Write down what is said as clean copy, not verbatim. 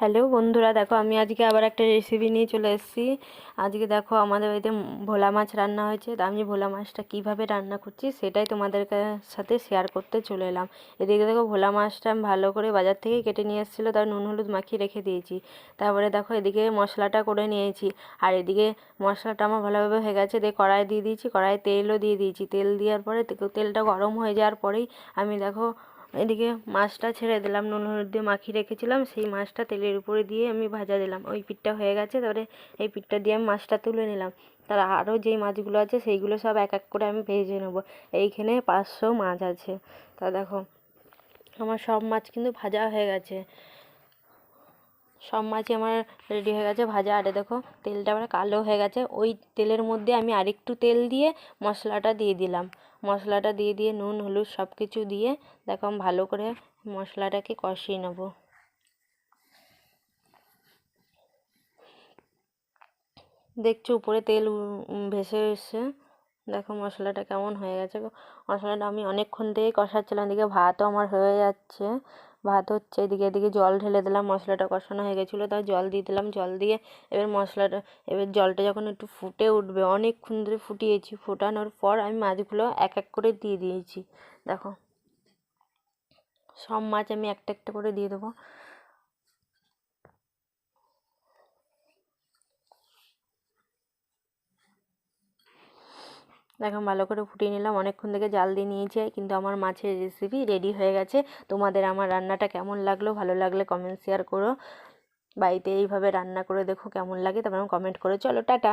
Hello বন্ধুরা, দেখো আমি আজকে আবার একটা রেসিপি নিয়ে চলে এসেছি। আজকে দেখো আমাদের বাড়িতে ভোলা মাছ রান্না হয়েছে। তা আমি ভোলা মাছটা কিভাবে রান্না করছি সেটাই তোমাদের সাথে শেয়ার করতে চলে এলাম। এদিকে দেখো ভোলা মাছটা আমি ভালো করে বাজার থেকে কেটে নিয়ে এসেছিলো, তার নুন হলুদ মাখিয়ে রেখে দিয়েছি। তারপরে দেখো এদিকে মশলাটা করে নিয়েছি, আর এদিকে মশলাটা আমার ভালোভাবে হয়ে গেছে। দিয়ে কড়াই দিয়ে দিয়েছি, কড়াইয়ে তেলও দিয়ে দিয়েছি। তেল দেওয়ার পরে তেলটা গরম হয়ে যাওয়ার পরেই আমি দেখো এদিকে মাছটা ছেড়ে দিলাম, নুন হলুদ দিয়ে মাখিয়ে রেখেছিলাম। সেই মাছটা তেলের উপরে দিয়ে আমি ভাজা দিলাম। ওই পিঠটা হয়ে গেছে, তারপরে এই পিঠটা দিয়ে আমি মাছটা তুলে নিলাম। তার আরও যেই মাছগুলো আছে সেইগুলো সব এক এক করে আমি ভেজে নেবো। এইখানে 500 মাছ আছে। তা দেখো আমার সব মাছ কিন্তু ভাজা হয়ে গেছে, সব মাছই আমার রেডি হয়ে গেছে ভাজা। আর দেখো তেলটা আবার কালো হয়ে গেছে। ওই তেলের মধ্যে আমি আরেকটু তেল দিয়ে মশলাটা দিয়ে দিলাম। মশলাটা দিয়ে নুন হলুদ সব কিছু দিয়ে দেখো আমি ভালো করে মশলাটাকে কষিয়ে নেবো। দেখছো উপরে তেল ভেসে এসছে। দেখো মশলাটা কেমন হয়ে গেছে। মশলাটা আমি অনেকক্ষণ থেকে কষাচ্ছিলাম। এদিকে ভাতও আমার হয়ে যাচ্ছে, ভাত হচ্ছে। এদিকে জল ঢেলে দিলাম, মশলাটা কষানো হয়ে গেছিলো, তাই জল দিয়ে দিলাম। জল দিয়ে এবার জলটা যখন একটু ফুটে উঠবে, অনেকক্ষণ ধরে ফুটিয়েছি, ফোটানোর পর আমি মাছগুলো এক এক করে দিয়ে দিয়েছি। দেখো সব মাছ আমি একটা একটা করে দিয়ে দেবো। দেখো ভালো করে ফুটিয়ে নিলাম, অনেকক্ষণ থেকে জাল দিয়ে নিয়েছে, কিন্তু আমার মাছের রেসিপি রেডি হয়ে গেছে। তোমাদের আমার রান্নাটা কেমন লাগলো, ভালো লাগলে কমেন্ট শেয়ার করো। বাড়িতে এইভাবে রান্না করে দেখো কেমন লাগে, তারপর কমেন্ট করে। চলো টাটা।